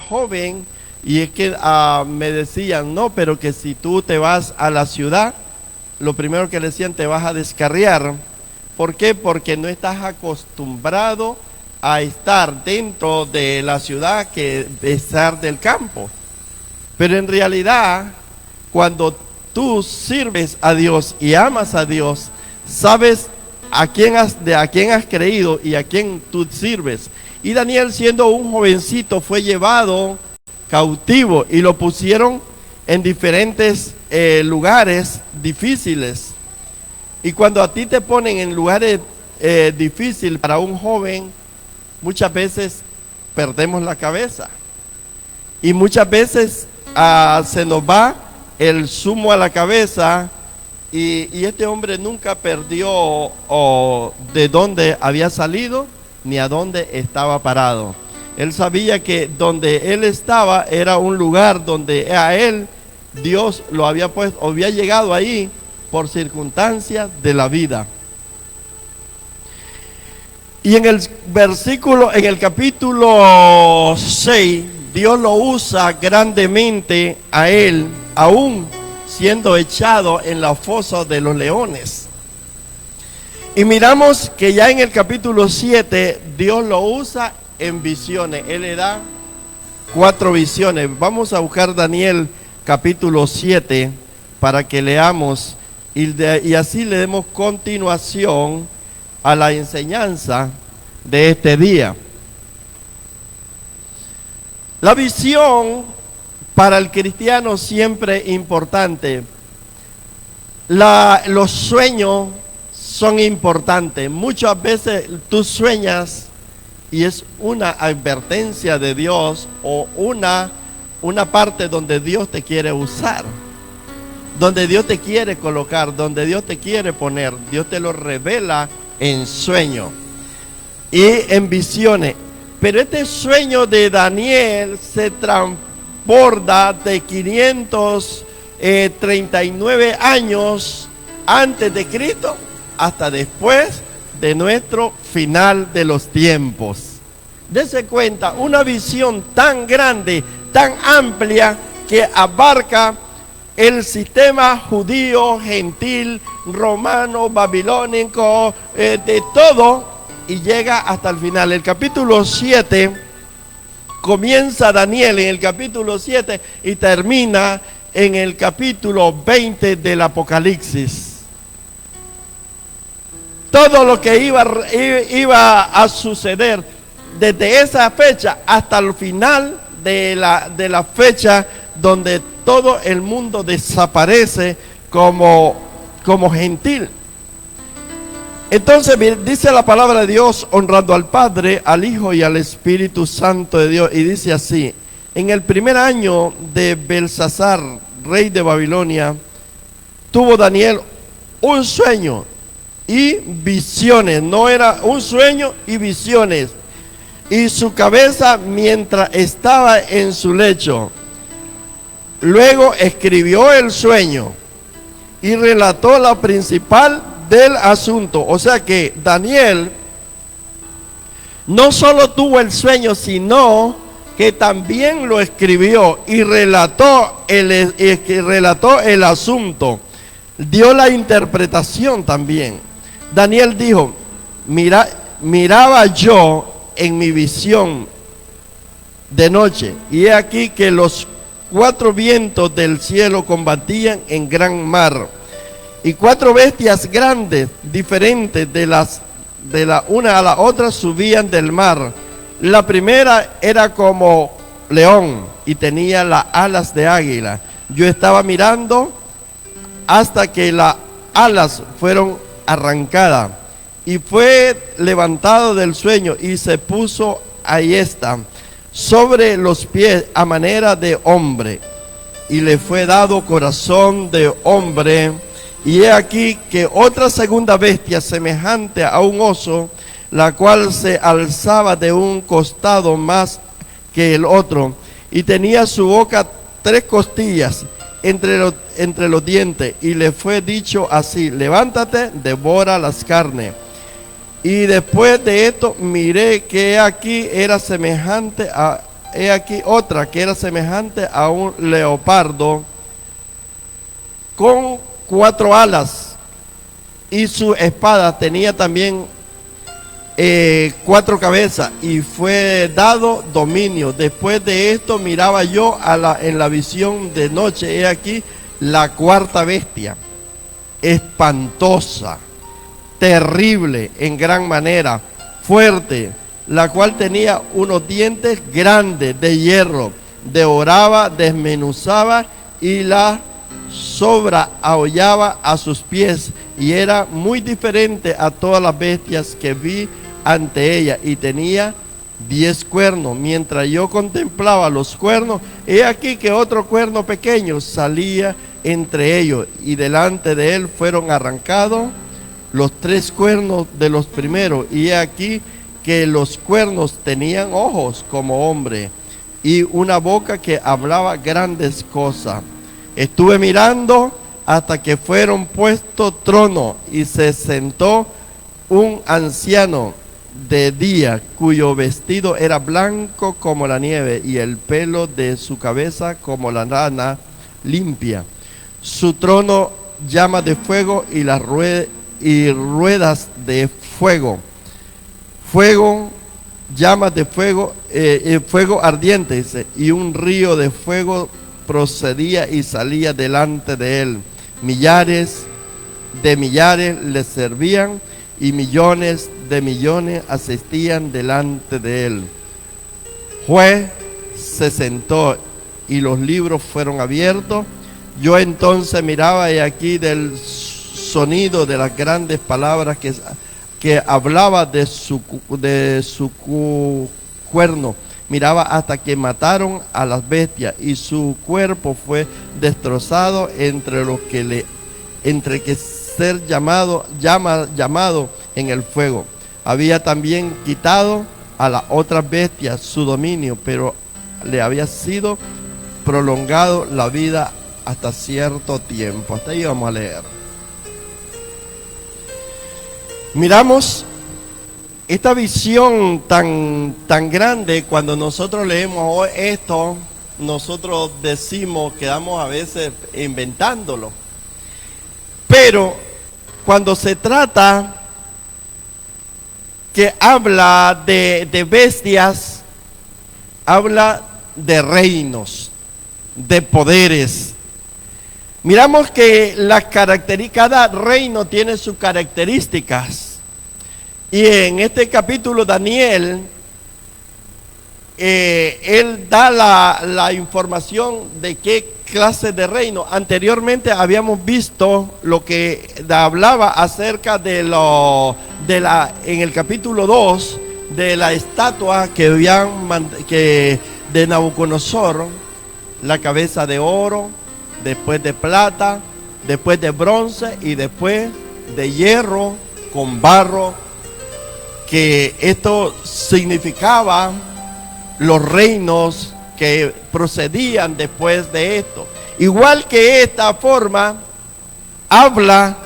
joven, y es que me decían, no, pero que si tú te vas a la ciudad, lo primero que le decían, te vas a descarriar. ¿Por qué? Porque no estás acostumbrado a estar dentro de la ciudad que estar del campo. Pero en realidad, cuando tú sirves a Dios y amas a Dios, sabes a quién has creído y a quién tú sirves. Y Daniel, siendo un jovencito, fue llevado cautivo y lo pusieron en diferentes lugares difíciles. Y cuando a ti te ponen en lugares difíciles para un joven, muchas veces perdemos la cabeza. Y muchas veces se nos va el zumo a la cabeza. Y este hombre nunca perdió de dónde había salido ni a dónde estaba parado. Él sabía que donde él estaba era un lugar donde a él Dios lo había puesto, había llegado ahí por circunstancias de la vida. Y en el capítulo 6, Dios lo usa grandemente a él, aún siendo echado en la fosa de los leones. Y miramos que ya en el capítulo 7, Dios lo usa en visiones. Él le da 4 visiones. Vamos a buscar Daniel capítulo 7 para que leamos y así le demos continuación a la enseñanza de este día. La visión para el cristiano siempre importante. Los sueños son importantes. Muchas veces tú sueñas y es una advertencia de Dios o una parte donde Dios te quiere usar, donde Dios te quiere colocar, donde Dios te quiere poner. Dios te lo revela en sueño y en visiones. Pero este sueño de Daniel se transborda de 539 años antes de Cristo hasta después de nuestro final de los tiempos. Dese cuenta, una visión tan grande, tan amplia, que abarca el sistema judío, gentil, romano, babilónico, de todo, y llega hasta el final. El capítulo 7 comienza Daniel en el capítulo 7 y termina en el capítulo 20 del Apocalipsis. Todo lo que iba a suceder desde esa fecha hasta el final de la fecha donde todo el mundo desaparece como gentil. Entonces dice la palabra de Dios, honrando al Padre, al Hijo y al Espíritu Santo de Dios, y dice así: en el primer año de Belsasar, rey de Babilonia, tuvo Daniel un sueño y visiones. No era un sueño y visiones. Y su cabeza mientras estaba en su lecho. Luego escribió el sueño y relató la principal del asunto. O sea que Daniel no solo tuvo el sueño, sino que también lo escribió y relató el asunto. Dio la interpretación también. Daniel dijo: miraba yo en mi visión de noche, y he aquí que los 4 vientos del cielo combatían en gran mar, y 4 bestias grandes, diferentes de la una a la otra, subían del mar. La primera era como león y tenía las alas de águila. Yo estaba mirando hasta que las alas fueron arrancadas, y fue levantado del sueño y se puso sobre los pies a manera de hombre, y le fue dado corazón de hombre. Y he aquí que otra segunda bestia, semejante a un oso, la cual se alzaba de un costado más que el otro, y tenía su boca 3 costillas entre los dientes, y le fue dicho así: levántate, devora las carnes. Y después de esto miré que aquí era semejante a he aquí otra que era semejante a un leopardo con 4 alas, y su espada tenía también 4 cabezas, y fue dado dominio. Después de esto miraba yo en la visión de noche, he aquí la 4ª bestia, espantosa, terrible en gran manera, fuerte, la cual tenía unos dientes grandes de hierro, devoraba, desmenuzaba y la sobreaullaba a sus pies, y era muy diferente a todas las bestias que vi ante ella, y tenía 10 cuernos. Mientras yo contemplaba los cuernos, he aquí que otro cuerno pequeño salía entre ellos, y delante de él fueron arrancados los 3 cuernos de los primeros, y he aquí que los cuernos tenían ojos como hombre, y una boca que hablaba grandes cosas. Estuve mirando hasta que fueron puestos tronos, y se sentó un anciano de día, cuyo vestido era blanco como la nieve, y el pelo de su cabeza como la lana limpia. Su trono llama de fuego, y las ruedas de fuego. Fuego, llamas de fuego, fuego ardiente, dice, y un río de fuego procedía y salía delante de él. Millares de millares le servían, y millones de millones asistían delante de él. Juez se sentó, y los libros fueron abiertos. Yo entonces miraba, y aquí del sonido de las grandes palabras que hablaba de su cuerno, miraba hasta que mataron a las bestias, y su cuerpo fue destrozado entre que ser llamado en el fuego. Había también quitado a las otras bestias su dominio, pero le había sido prolongado la vida hasta cierto tiempo. Hasta ahí vamos a leer. Miramos esta visión tan grande. Cuando nosotros leemos esto, nosotros decimos, quedamos a veces inventándolo. Pero cuando se trata que habla de bestias, habla de reinos, de poderes. Miramos que cada reino tiene sus características. Y en este capítulo Daniel, él da la información de qué clase de reino. Anteriormente habíamos visto lo que hablaba acerca en el capítulo 2, de la estatua que de Nabucodonosor, la cabeza de oro, después de plata, después de bronce y después de hierro con barro, que esto significaba los reinos que procedían después de esto. Igual que esta forma habla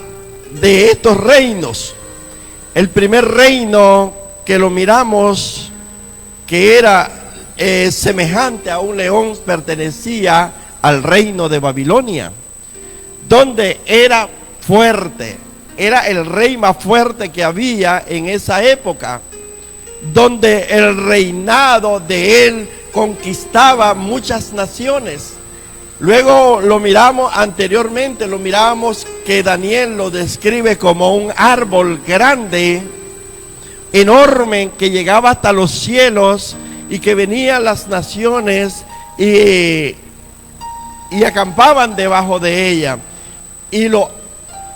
de estos reinos. El primer reino que lo miramos, que era semejante a un león, pertenecía al reino de Babilonia, donde era fuerte, era el rey más fuerte que había en esa época, donde el reinado de él conquistaba muchas naciones. Luego lo miramos anteriormente, lo mirábamos que Daniel lo describe como un árbol grande, enorme, que llegaba hasta los cielos, y que venían las naciones y acampaban debajo de ella, y los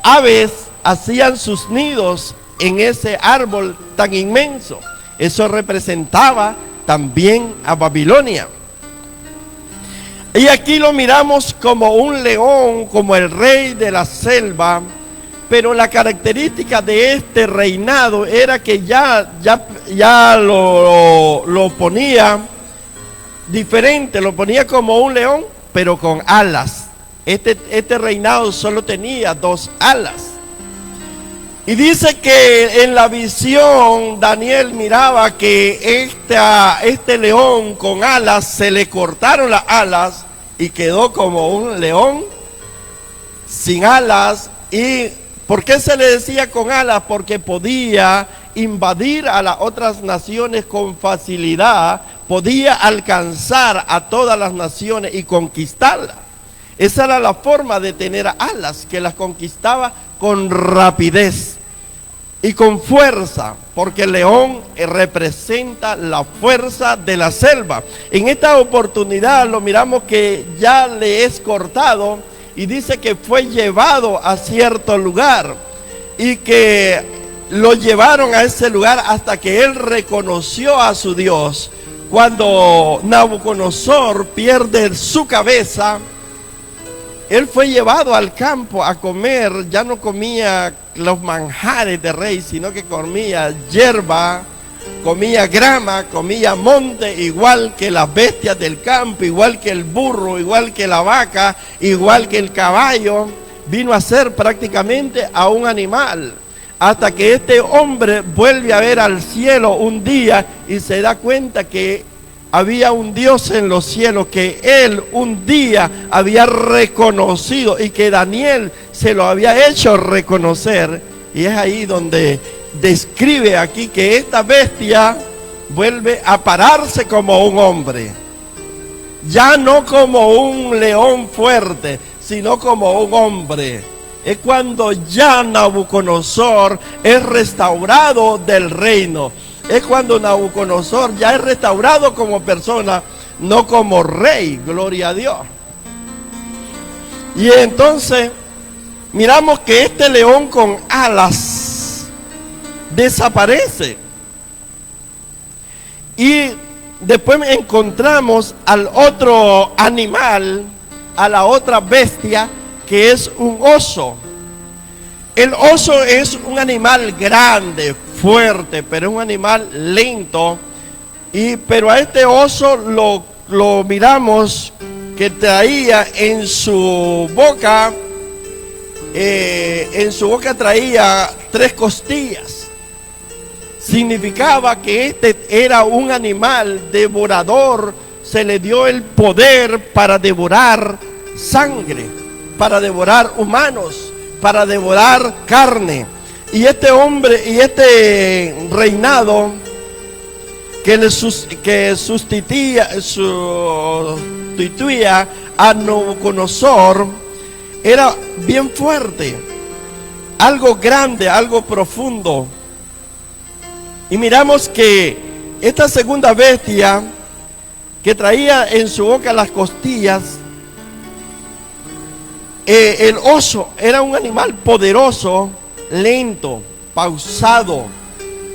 aves hacían sus nidos en ese árbol tan inmenso. Eso representaba también a Babilonia. Y aquí lo miramos como un león, como el rey de la selva. Pero la característica de este reinado era que ya lo ponía diferente, lo ponía como un león, pero con alas. Este reinado solo tenía 2 alas. Y dice que en la visión Daniel miraba que este león con alas, se le cortaron las alas y quedó como un león sin alas. ¿Y por qué se le decía con alas? Porque podía invadir a las otras naciones con facilidad, podía alcanzar a todas las naciones y conquistarlas. Esa era la forma de tener alas, que las conquistaba con rapidez y con fuerza, porque el león representa la fuerza de la selva. En esta oportunidad lo miramos que ya le es cortado y dice que fue llevado a cierto lugar y que lo llevaron a ese lugar hasta que él reconoció a su Dios. Cuando Nabucodonosor pierde su cabeza, él fue llevado al campo a comer. Ya no comía los manjares de rey, sino que comía hierba, comía grama, comía monte, igual que las bestias del campo, igual que el burro, igual que la vaca, igual que el caballo. Vino a ser prácticamente a un animal, hasta que este hombre vuelve a ver al cielo un día y se da cuenta que había un Dios en los cielos que él un día había reconocido y que Daniel se lo había hecho reconocer. Y es ahí donde describe aquí que esta bestia vuelve a pararse como un hombre, ya no como un león fuerte, sino como un hombre. Es cuando ya Nabucodonosor es restaurado del reino. Es cuando Nabucodonosor ya es restaurado como persona, no como rey. Gloria a Dios. Y entonces miramos que este león con alas desaparece. Y después encontramos al otro animal, a la otra bestia, que es un oso. El oso es un animal grande, fuerte, pero es un animal lento. Pero a este oso lo miramos que traía en su boca traía 3 costillas. Significaba que este era un animal devorador. Se le dio el poder para devorar sangre, para devorar humanos, para devorar carne. Y este hombre y este reinado que sustituía a Nabucodonosor era bien fuerte, algo grande, algo profundo. Y miramos que esta segunda bestia que traía en su boca las costillas, el oso era un animal poderoso, lento, pausado,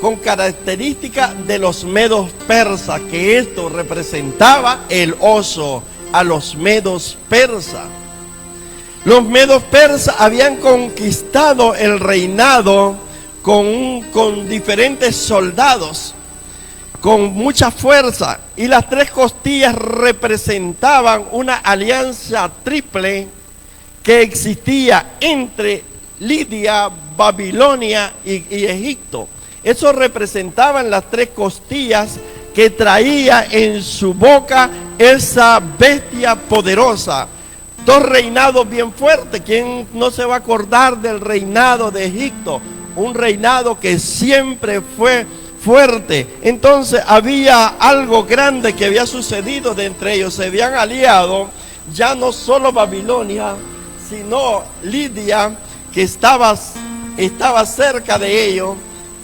con características de los medos persas, que esto representaba el oso a los medos persas. Los medos persas habían conquistado el reinado con diferentes soldados, con mucha fuerza, y las 3 costillas representaban una alianza triple que existía entre Lidia, Babilonia y Egipto. Eso representaban las 3 costillas que traía en su boca esa bestia poderosa. 2 reinados bien fuertes. ¿Quién no se va a acordar del reinado de Egipto? Un reinado que siempre fue fuerte. Entonces había algo grande que había sucedido de entre ellos. Se habían aliado ya no solo Babilonia, sino Lidia, que estaba cerca de ellos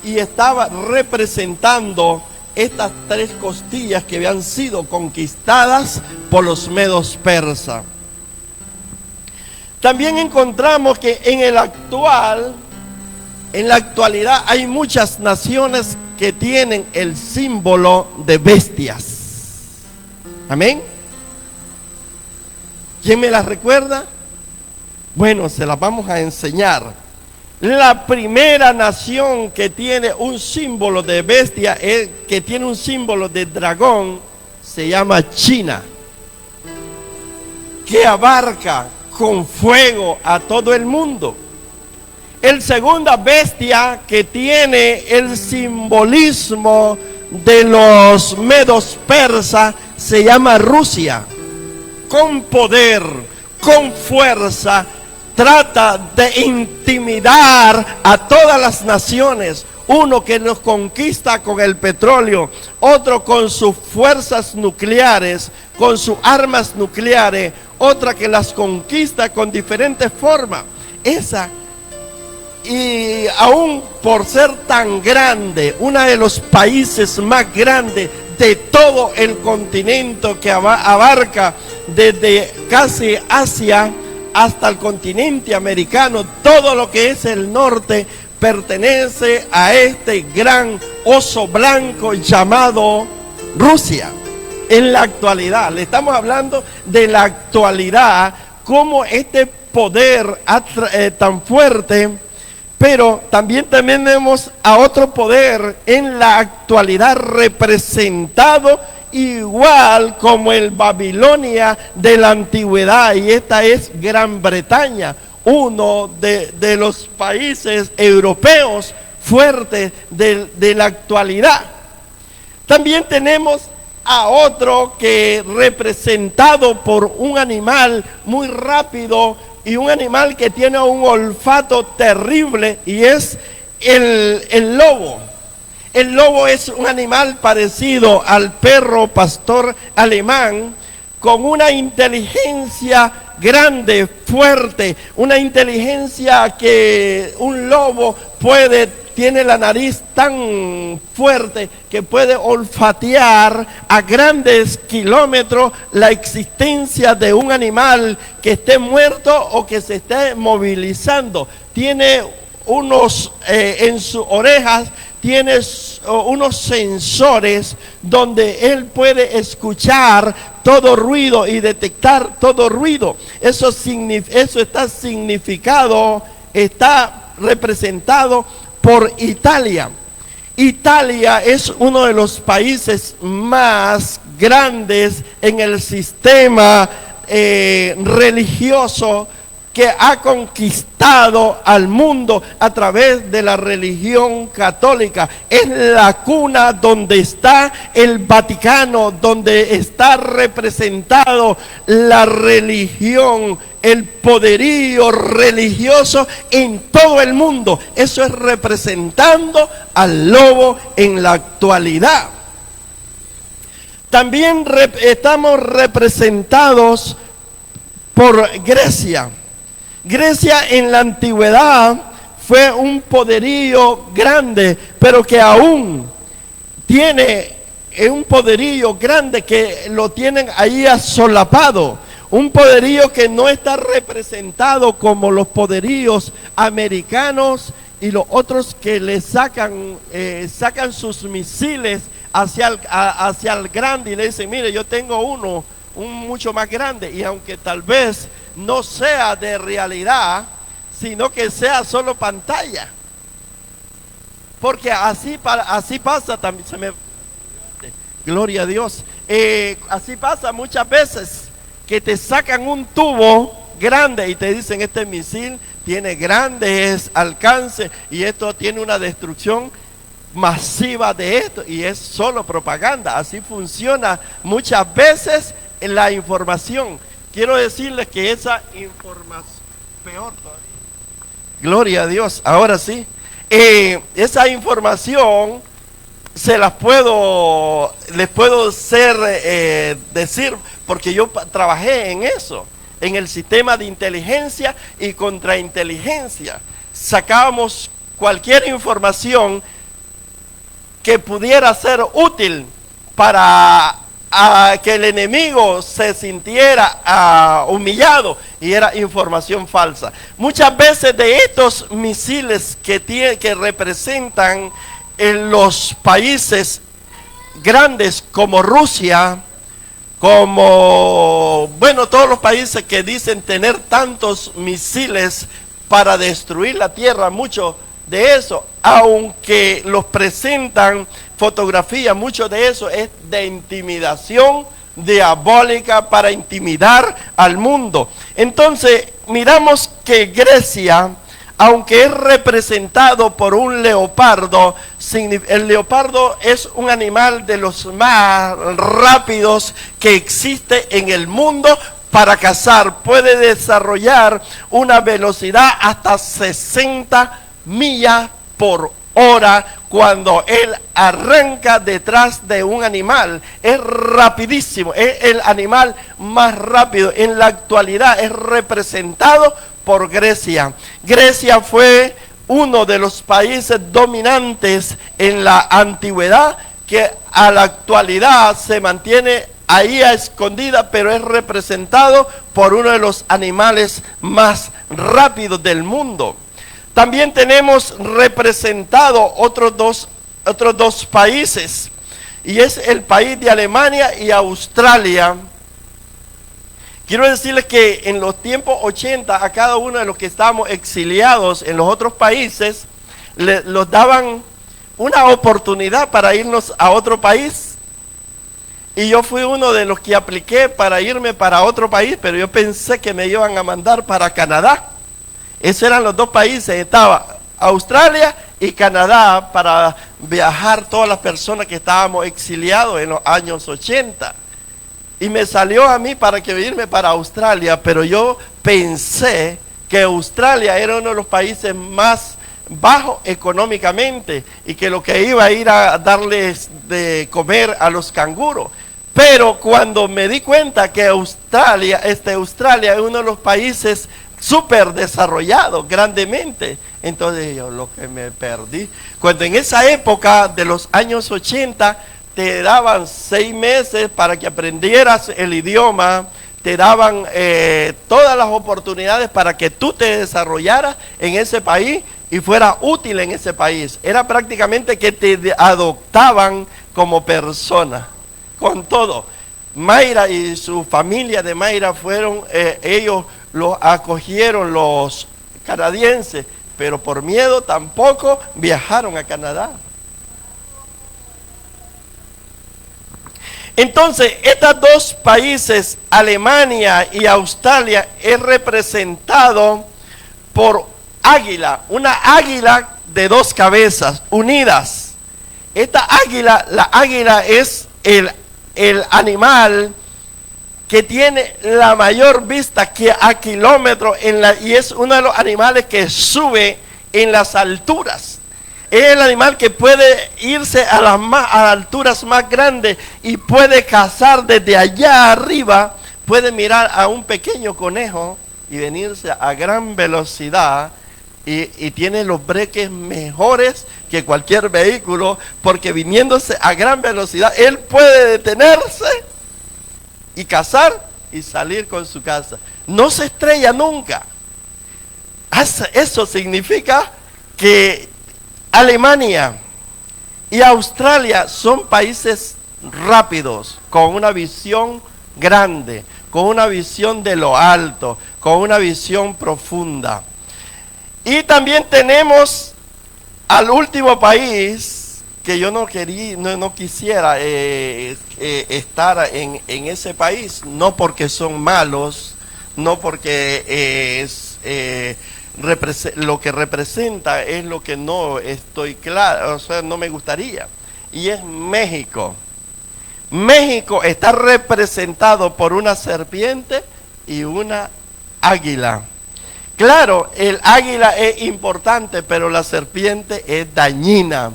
y estaba representando estas 3 costillas que habían sido conquistadas por los medos persas. También encontramos que en la actualidad hay muchas naciones que tienen el símbolo de bestias. Amén. ¿Quién me las recuerda? Bueno, se las vamos a enseñar. La primera nación que tiene un símbolo de bestia, que tiene un símbolo de dragón, se llama China, que abarca con fuego a todo el mundo. El segunda bestia que tiene el simbolismo de los medos persas se llama Rusia. Con poder, con fuerza, trata de intimidar a todas las naciones. Uno que nos conquista con el petróleo, otro con sus fuerzas nucleares, con sus armas nucleares, otra que las conquista con diferentes formas. Y aún por ser tan grande, uno de los países más grandes de todo el continente, que abarca desde casi Asia hasta el continente americano, todo lo que es el norte, pertenece a este gran oso blanco llamado Rusia. En la actualidad, le estamos hablando de la actualidad, como este poder tan fuerte. Pero también tenemos a otro poder en la actualidad representado igual como el Babilonia de la antigüedad, y esta es Gran Bretaña, uno de los países europeos fuertes de la actualidad. También tenemos a otro que representado por un animal muy rápido, y un animal que tiene un olfato terrible, y es el lobo. El lobo es un animal parecido al perro pastor alemán, con una inteligencia grande, fuerte, una inteligencia que un lobo tiene la nariz tan fuerte que puede olfatear a grandes kilómetros la existencia de un animal que esté muerto o que se esté movilizando. Tiene en sus orejas, tiene unos sensores donde él puede escuchar todo ruido y detectar todo ruido. Eso está representado por Italia. Italia es uno de los países más grandes en el sistema religioso, que ha conquistado al mundo a través de la religión católica. Es la cuna donde está el Vaticano, donde está representado la religión, el poderío religioso en todo el mundo. Eso es representando al lobo en la actualidad. También estamos representados por Grecia. Grecia en la antigüedad fue un poderío grande, pero que aún tiene un poderío grande que lo tienen ahí asolapado. Un poderío que no está representado como los poderíos americanos y los otros que le sacan sus misiles hacia el grande y le dicen: mire, yo tengo un mucho más grande, y aunque tal vez no sea de realidad, sino que sea solo pantalla, porque así pasa también. Gloria a Dios. Así pasa muchas veces, que te sacan un tubo grande y te dicen: este misil tiene grandes alcances y esto tiene una destrucción masiva de esto, y es solo propaganda. Así funciona muchas veces la información. Quiero decirles que esa información, peor todavía, gloria a Dios, ahora sí, esa información les puedo decir, porque yo trabajé en eso, en el sistema de inteligencia y contrainteligencia. Sacábamos cualquier información que pudiera ser útil para que el enemigo se sintiera humillado, y era información falsa. Muchas veces de estos misiles que representan en los países grandes como Rusia, como todos los países que dicen tener tantos misiles para destruir la tierra, mucho de eso, aunque los presentan fotografía, mucho de eso es de intimidación diabólica para intimidar al mundo. Entonces miramos que Grecia aunque es representado por un leopardo, el leopardo es un animal de los más rápidos que existe en el mundo para cazar. Puede desarrollar una velocidad hasta 60 millas por hora cuando él arranca detrás de un animal. Es rapidísimo, es el animal más rápido. En la actualidad es representado por Grecia. Grecia fue uno de los países dominantes en la antigüedad que a la actualidad se mantiene ahí a escondida, pero es representado por uno de los animales más rápidos del mundo. También tenemos representado otros dos países, y es el país de Alemania y Australia. Quiero decirles que en los tiempos 80 a cada uno de los que estábamos exiliados en los otros países, los daban una oportunidad para irnos a otro país. Y yo fui uno de los que apliqué para irme para otro país, pero yo pensé que me iban a mandar para Canadá. Esos eran los dos países, estaba Australia y Canadá, para viajar todas las personas que estábamos exiliados en los años 80. Y me salió a mí para que irme para Australia, pero yo pensé que Australia era uno de los países más bajos económicamente y que lo que iba a ir a darles de comer a los canguros. Pero cuando me di cuenta que Australia es uno de los países súper desarrollados grandemente, entonces yo lo que me perdí. Cuando en esa época de los años 80 te daban 6 meses para que aprendieras el idioma, te daban todas las oportunidades para que tú te desarrollaras en ese país y fuera útil en ese país. Era prácticamente que te adoptaban como persona, con todo. Mayra y su familia de Mayra fueron, ellos los acogieron los canadienses, pero por miedo tampoco viajaron a Canadá. Entonces, estos dos países, Alemania y Australia, es representado por águila, una águila de 2 cabezas unidas. Esta águila, la águila es el animal que tiene la mayor vista que a kilómetros y es uno de los animales que sube en las alturas. Es el animal que puede irse a las alturas más grandes y puede cazar desde allá arriba, puede mirar a un pequeño conejo y venirse a gran velocidad y tiene los breques mejores que cualquier vehículo, porque viniéndose a gran velocidad, él puede detenerse y cazar y salir con su casa. No se estrella nunca. Eso significa que Alemania y Australia son países rápidos, con una visión grande, con una visión de lo alto, con una visión profunda. Y también tenemos al último país que yo no quisiera estar en ese país, no porque son malos, no porque lo que representa es lo que no estoy claro, o sea, no me gustaría, y es México. México está representado por una serpiente y una águila. Claro, el águila es importante, pero la serpiente es dañina.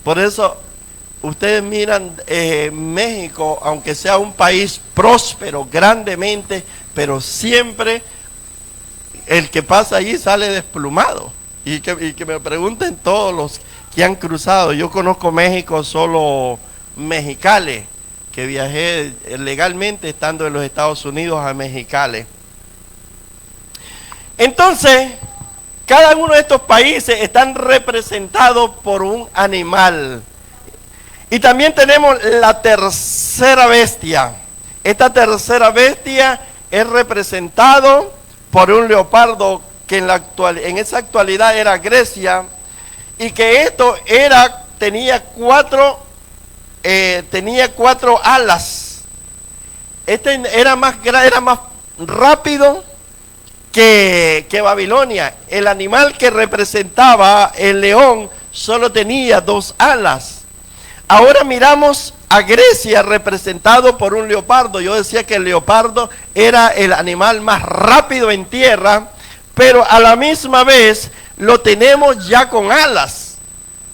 Por eso ustedes miran México, aunque sea un país próspero grandemente, pero siempre el que pasa allí sale desplumado. Y que me pregunten todos los que han cruzado. Yo conozco México solo Mexicali, que viajé legalmente estando en los Estados Unidos a Mexicali. Entonces, cada uno de estos países están representados por un animal. Y también tenemos la tercera bestia. Esta tercera bestia es representado por un leopardo que en esa actualidad era Grecia, y que tenía cuatro alas. Este era más rápido que Babilonia. El animal que representaba el león solo tenía 2 alas. Ahora miramos a Grecia representado por un leopardo. Yo decía que el leopardo era el animal más rápido en tierra, pero a la misma vez lo tenemos ya con alas.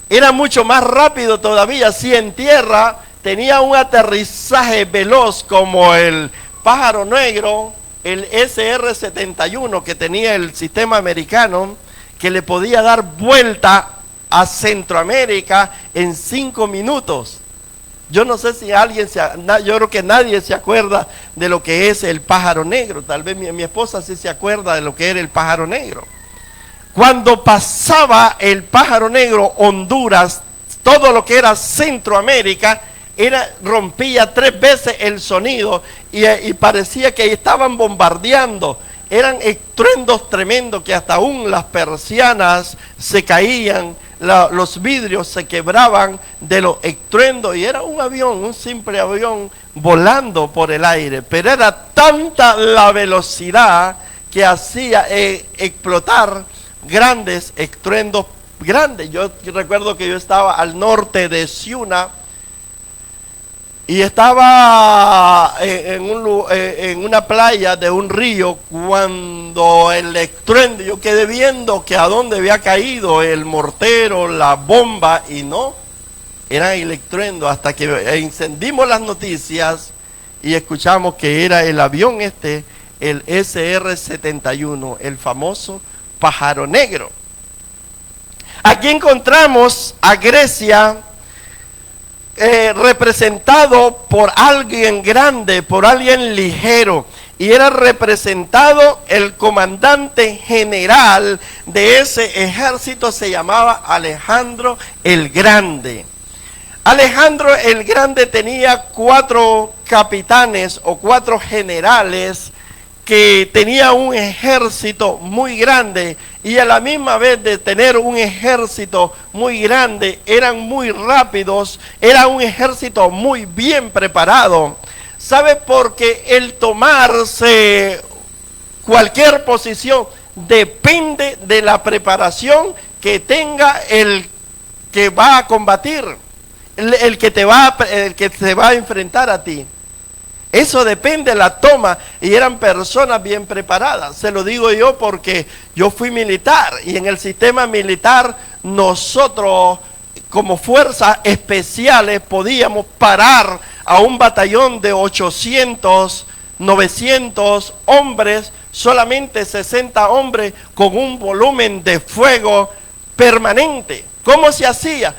Era mucho más rápido todavía. Si en tierra tenía un aterrizaje veloz como el pájaro negro, el SR-71 que tenía el sistema americano, que le podía dar vuelta a Centroamérica en 5 minutos. Yo no sé si alguien, yo creo que nadie se acuerda de lo que es el pájaro negro. Tal vez mi esposa sí se acuerda de lo que era el pájaro negro. Cuando pasaba el pájaro negro, Honduras, todo lo que era Centroamérica, rompía 3 veces el sonido y parecía que estaban bombardeando. Eran estruendos tremendos que hasta aún las persianas se caían, los vidrios se quebraban de los estruendos, y era un avión, un simple avión volando por el aire, pero era tanta la velocidad que hacía explotar grandes estruendos grandes. Yo recuerdo que yo estaba al norte de Ciuna y estaba en una playa de un río cuando el estruendo, yo quedé viendo que a dónde había caído el mortero, la bomba, y no, era el estruendo, hasta que encendimos las noticias y escuchamos que era el avión el SR-71, el famoso pájaro negro. Aquí encontramos a Grecia representado por alguien grande, por alguien ligero, y era representado el comandante general de ese ejército, se llamaba Alejandro el Grande. Alejandro el Grande tenía 4 capitanes o 4 generales que tenía un ejército muy grande, y a la misma vez de tener un ejército muy grande, eran muy rápidos, era un ejército muy bien preparado. ¿Sabe? Porque el tomarse cualquier posición depende de la preparación que tenga el que va a combatir, el que se va a enfrentar a ti. Eso depende de la toma, y eran personas bien preparadas. Se lo digo yo porque yo fui militar, y en el sistema militar nosotros como fuerzas especiales podíamos parar a un batallón de 800, 900 hombres, solamente 60 hombres con un volumen de fuego permanente. ¿Cómo se hacía?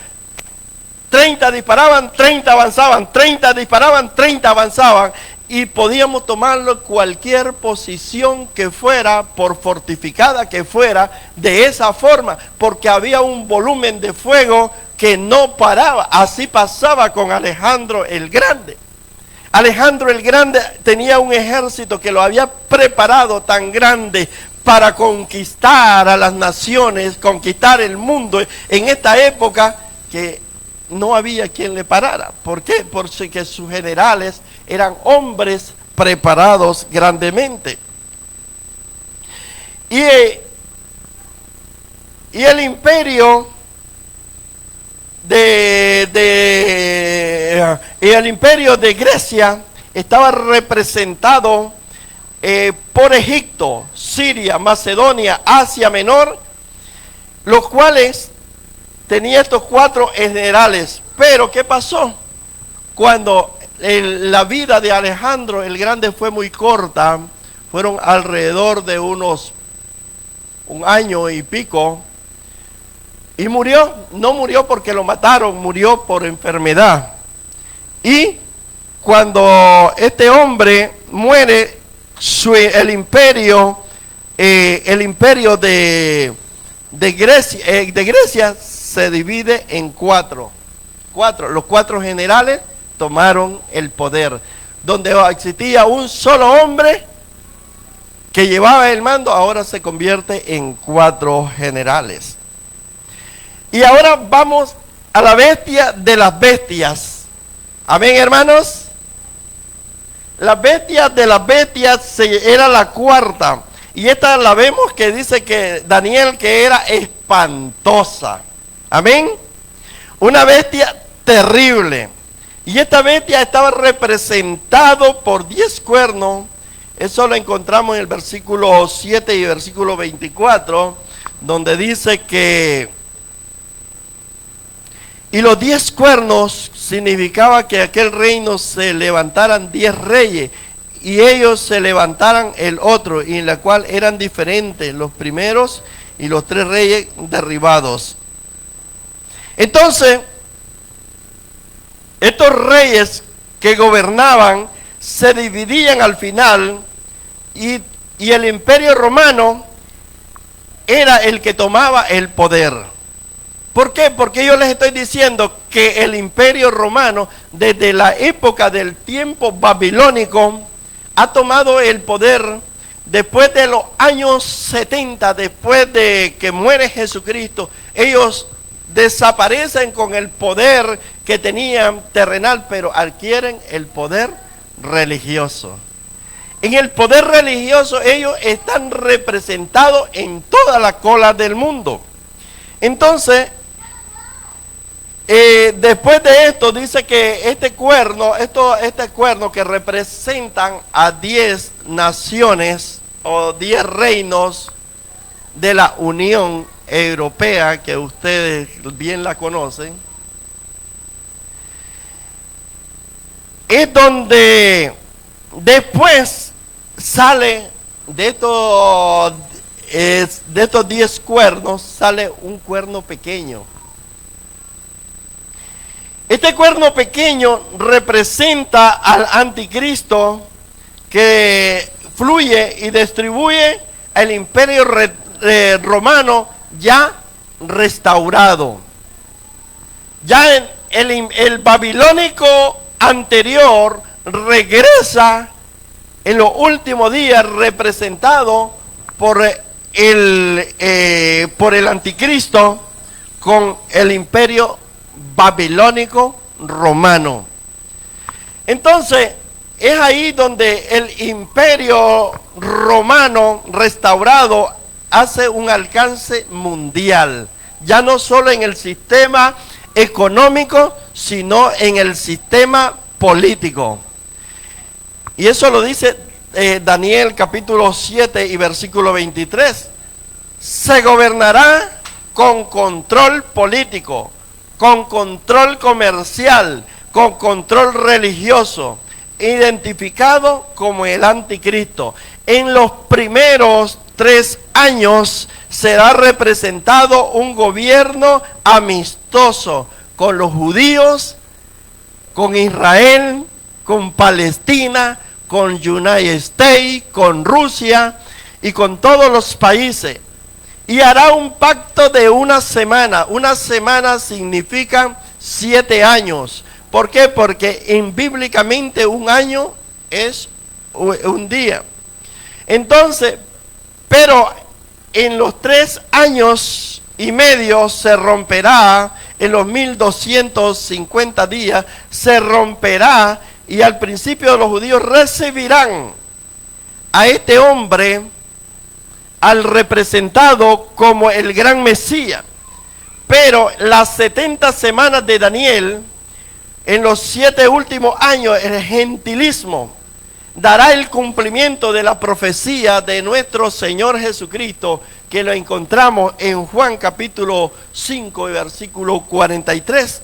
30 disparaban, 30 avanzaban, 30 disparaban, 30 avanzaban, y podíamos tomarlo cualquier posición que fuera, por fortificada que fuera, de esa forma, porque había un volumen de fuego que no paraba. Así pasaba con Alejandro el Grande. Alejandro el Grande tenía un ejército que lo había preparado tan grande para conquistar a las naciones, conquistar el mundo en esta época, que no había quien le parara. ¿Por qué? Porque sus generales eran hombres preparados grandemente. Y el imperio de Grecia estaba representado por Egipto, Siria, Macedonia, Asia Menor, los cuales tenía estos 4 generales. Pero ¿qué pasó? Cuando la vida de Alejandro el Grande fue muy corta, fueron alrededor de un año y pico, y murió. No murió porque lo mataron, murió por enfermedad. Y cuando este hombre muere, el imperio de Grecia se divide en 4. Los 4 generales tomaron el poder. Donde existía un solo hombre que llevaba el mando, ahora se convierte en 4 generales. Y ahora vamos a la bestia de las bestias. Amén, hermanos. La bestia de las bestias era la 4ª. Y esta la vemos que dice que Daniel que era espantosa. Amén. Una bestia terrible. Y esta bestia estaba representado por 10 cuernos. Eso lo encontramos en el versículo 7 y versículo 24, donde dice que y los 10 cuernos significaba que aquel reino se levantaran 10 reyes y ellos se levantaran el otro, y en la cual eran diferentes los primeros y los 3 reyes derribados. Entonces, estos reyes que gobernaban se dividían al final y el imperio romano era el que tomaba el poder. ¿Por qué? Porque yo les estoy diciendo que el imperio romano, desde la época del tiempo babilónico, ha tomado el poder después de los años 70, después de que muere Jesucristo. Ellos desaparecen con el poder que tenían terrenal, pero adquieren el poder religioso. En el poder religioso ellos están representados en toda la cola del mundo. Entonces, después de esto dice que este cuerno que representan a 10 naciones o 10 reinos de la Unión Europea, que ustedes bien la conocen, es donde después sale de estos 10 cuernos, sale un cuerno pequeño. Este cuerno pequeño representa al anticristo que fluye y distribuye el imperio romano ya restaurado. Ya el babilónico anterior regresa en los últimos días representado por el anticristo con el imperio babilónico romano. Entonces es ahí donde el imperio romano restaurado hace un alcance mundial, ya no solo en el sistema económico, sino en el sistema político. Y eso lo dice Daniel capítulo 7 y versículo 23. Se gobernará con control político, con control comercial, con control religioso, identificado como el anticristo. En los primeros 3 años será representado un gobierno amistoso con los judíos, con Israel, con Palestina, con United States, con Rusia y con todos los países. Y hará un pacto de una semana. Una semana significa 7 años. ¿Por qué? Porque bíblicamente un año es un día. Entonces, pero en los 3 años y medio se romperá, en los 1250 días se romperá, y al principio los judíos recibirán a este hombre, al representado como el gran Mesías. Pero las 70 semanas de Daniel, en los 7 últimos años, el gentilismo dará el cumplimiento de la profecía de nuestro Señor Jesucristo, que lo encontramos en Juan capítulo 5 y versículo 43.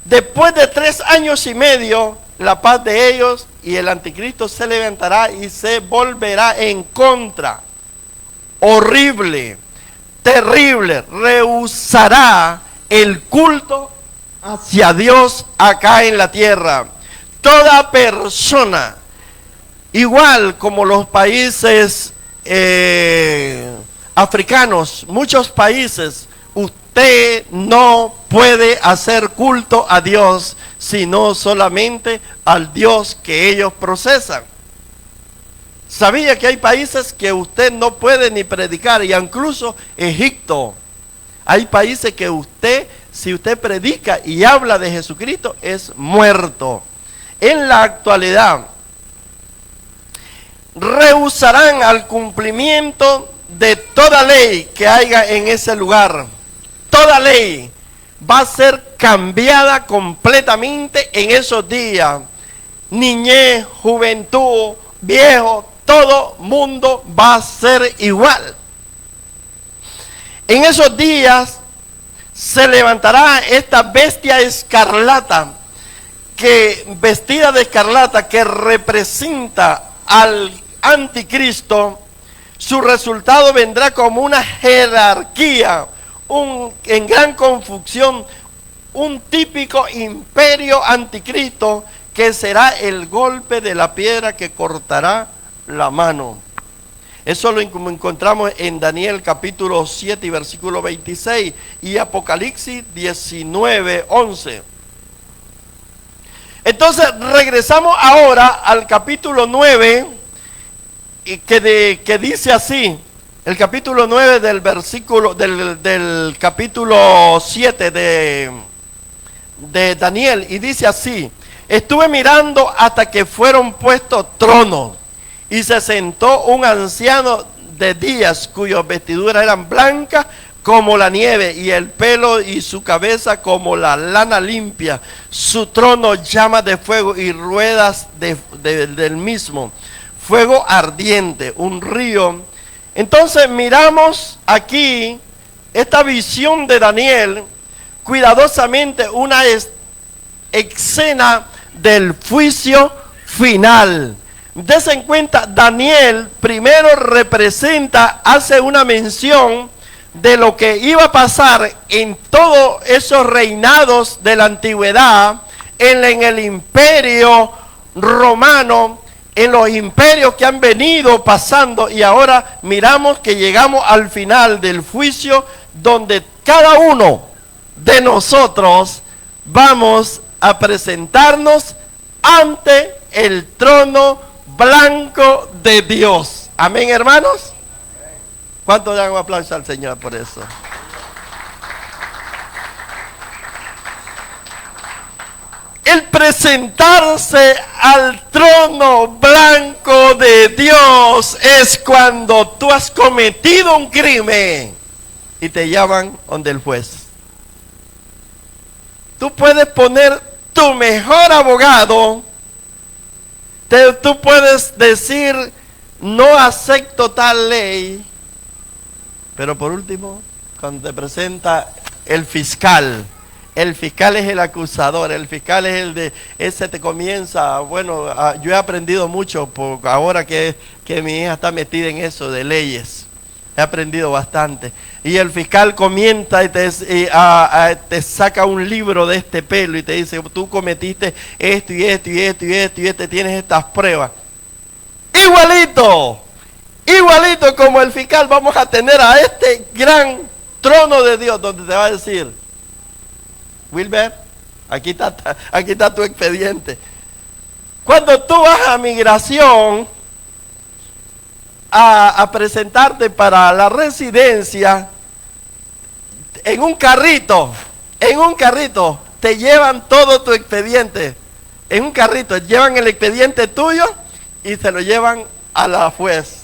Después de 3 años y medio, la paz de ellos y el anticristo se levantará y se volverá en contra. Horrible, terrible, rehusará el culto hacia Dios acá en la tierra. Toda persona, igual como los países africanos, muchos países, usted no puede hacer culto a Dios, sino solamente al Dios que ellos procesan. ¿Sabía que hay países que usted no puede ni predicar? Y incluso Egipto. Hay países que usted, si usted predica y habla de Jesucristo, es muerto. En la actualidad, rehusarán al cumplimiento de toda ley que haya en ese lugar. Toda ley va a ser cambiada completamente en esos días. Niñez, juventud, viejo, todo mundo va a ser igual. En esos días se levantará esta bestia escarlata, que vestida de escarlata, que representa al anticristo. Su resultado vendrá como una jerarquía, en gran confusión, un típico imperio anticristo, que será el golpe de la piedra que cortará la mano. Eso lo encontramos en Daniel capítulo 7 y versículo 26 y Apocalipsis 19, 11. Entonces regresamos ahora al capítulo 9, que dice así, el capítulo 9 del versículo del capítulo 7 de Daniel, y dice así: estuve mirando hasta que fueron puestos tronos, y se sentó un anciano de días, cuyas vestiduras eran blancas como la nieve, y el pelo y su cabeza como la lana limpia. Su trono llama de fuego y ruedas del mismo, fuego ardiente, un río. Entonces miramos aquí esta visión de Daniel, cuidadosamente una escena del juicio final. Dese en cuenta, Daniel primero hace una mención de lo que iba a pasar en todos esos reinados de la antigüedad, en el imperio romano, en los imperios que han venido pasando, y ahora miramos que llegamos al final del juicio, donde cada uno de nosotros vamos a presentarnos ante el trono blanco de Dios. Amén, hermanos. ¿Cuánto dan un aplauso al Señor por eso? El presentarse al trono blanco de Dios es cuando tú has cometido un crimen y te llaman donde el juez. Tú puedes poner tu mejor abogado, tú puedes decir no acepto tal ley, pero por último, cuando te presenta el fiscal es el acusador, el fiscal es el de, ese te comienza, bueno, yo he aprendido mucho ahora que mi hija está metida en eso de leyes, he aprendido bastante, y el fiscal comienza y te saca un libro de este pelo y te dice, tú cometiste esto y esto y esto y esto y esto, tienes estas pruebas. Igualito como el fiscal, vamos a tener a este gran trono de Dios, donde te va a decir, Wilber, aquí está tu expediente. Cuando tú vas a migración a presentarte para la residencia, en un carrito, te llevan todo tu expediente. En un carrito, llevan el expediente tuyo y se lo llevan a la juez.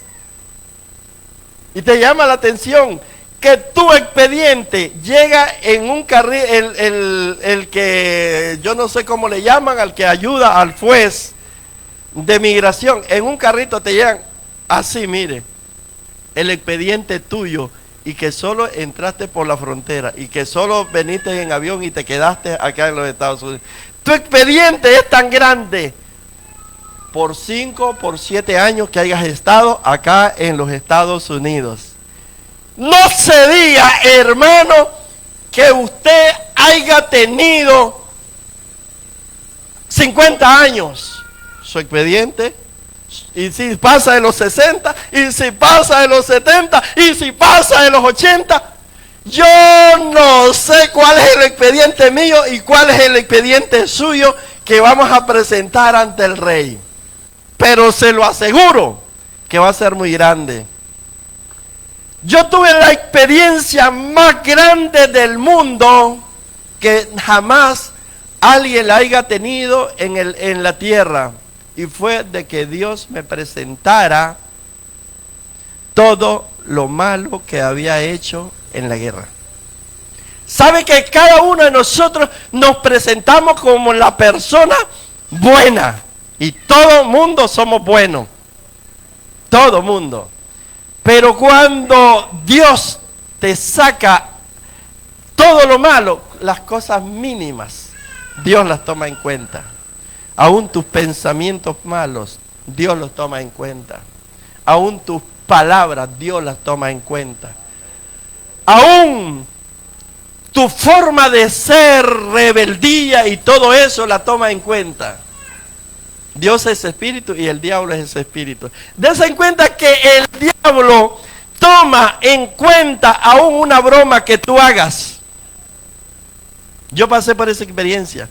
Y te llama la atención que tu expediente llega en un carril, el que yo no sé cómo le llaman, al que ayuda al juez de migración, en un carrito te llegan así, mire, el expediente tuyo, y que solo entraste por la frontera, y que solo veniste en avión y te quedaste acá en los Estados Unidos. Tu expediente es tan grande por 5, por 7 años que hayas estado acá en los Estados Unidos. No se diga, hermano, que usted haya tenido 50 años. Su expediente, y si pasa de los 60, y si pasa de los 70, y si pasa de los 80, yo no sé cuál es el expediente mío y cuál es el expediente suyo que vamos a presentar ante el rey. Pero se lo aseguro que va a ser muy grande. Yo tuve la experiencia más grande del mundo que jamás alguien la haya tenido en la tierra. y fue de que Dios me presentara todo lo malo que había hecho en la guerra. ¿Sabe que cada uno de nosotros nos presentamos como la persona buena? Y todo mundo somos buenos. Todo mundo. Pero cuando Dios te saca todo lo malo, las cosas mínimas, Dios las toma en cuenta. Aún tus pensamientos malos, Dios los toma en cuenta. Aún tus palabras, Dios las toma en cuenta. Aún tu forma de ser, rebeldía y todo eso la toma en cuenta. Dios es espíritu y el diablo es ese espíritu. Dense en cuenta que el diablo toma en cuenta aún una broma que tú hagas. Yo pasé por esa experiencia.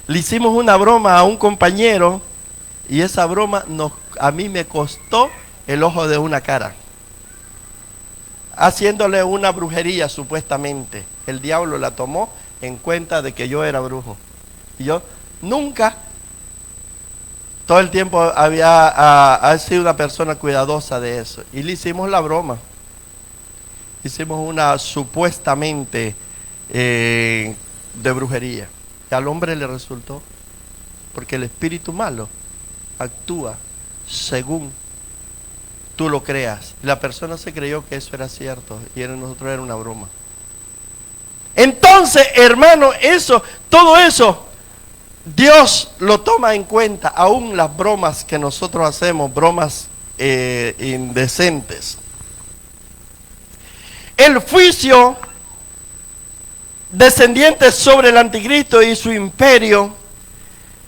Le hicimos una broma a un compañero y esa broma a mí me costó el ojo de una cara. Haciéndole una brujería supuestamente. El diablo la tomó en cuenta de que yo era brujo. Y yo nunca, todo el tiempo ha sido una persona cuidadosa de eso. Y le hicimos la broma. Hicimos una supuestamente de brujería. Y al hombre le resultó. Porque el espíritu malo actúa según tú lo creas. La persona se creyó que eso era cierto y nosotros era una broma. Entonces, hermano, todo eso, Dios lo toma en cuenta, aún las bromas que nosotros hacemos, bromas indecentes. El juicio descendiente sobre el anticristo y su imperio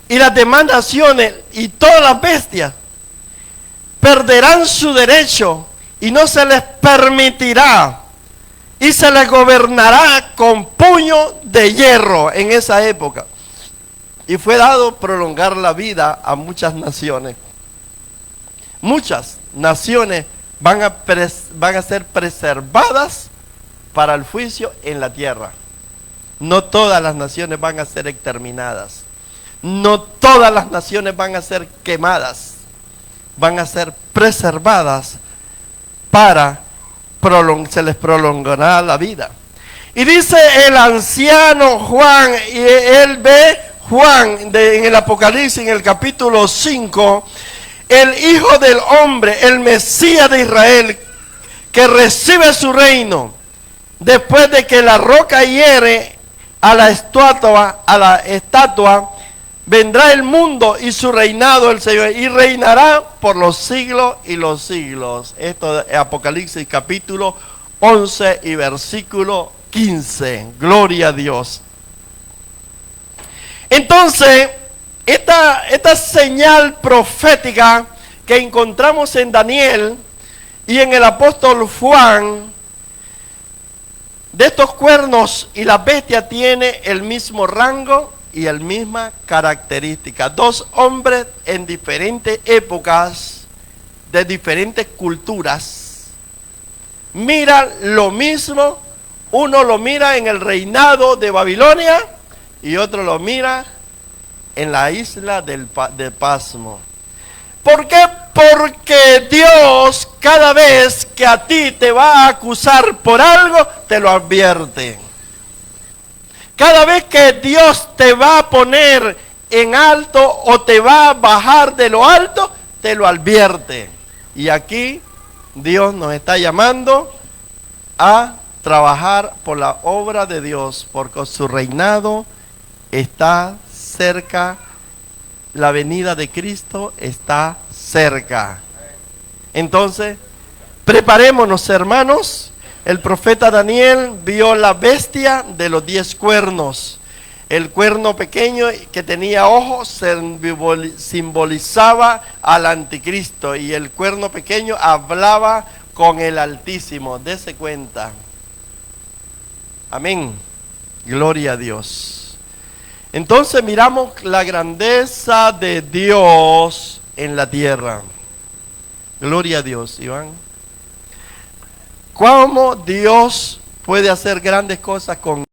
y las demás naciones y todas las bestias perderán su derecho y no se les permitirá y se les gobernará con puño de hierro en esa época. Y fue dado prolongar la vida a muchas naciones. Muchas naciones van a ser preservadas para el juicio en la tierra. No todas las naciones van a ser exterminadas. No todas las naciones van a ser quemadas. Van a ser preservadas se les prolongará la vida. Y dice el anciano Juan, y él ve Juan en el Apocalipsis, en el capítulo 5, el Hijo del Hombre, el Mesías de Israel, que recibe su reino, después de que la roca hiere a la estatua, vendrá el mundo y su reinado el Señor, y reinará por los siglos y los siglos. Esto es Apocalipsis capítulo 11 y versículo 15. Gloria a Dios. Entonces, esta señal profética que encontramos en Daniel y en el apóstol Juan, de estos cuernos y la bestia tiene el mismo rango y la misma característica. Dos hombres en diferentes épocas, de diferentes culturas, miran lo mismo. Uno lo mira en el reinado de Babilonia y otro lo mira en la isla de Pasmo. ¿Por qué? Porque Dios, cada vez que a ti te va a acusar por algo, te lo advierte. Cada vez que Dios te va a poner en alto o te va a bajar de lo alto, te lo advierte. Y aquí Dios nos está llamando a trabajar por la obra de Dios, porque su reinado está cerca, la venida de Cristo está cerca. Entonces, preparémonos, hermanos. El profeta Daniel vio la bestia de los 10 cuernos. El cuerno pequeño que tenía ojos simbolizaba al anticristo, y el cuerno pequeño hablaba con el Altísimo. Dese cuenta. Amén. Gloria a Dios. Entonces miramos la grandeza de Dios en la tierra. Gloria a Dios, Iván. ¿Cómo Dios puede hacer grandes cosas con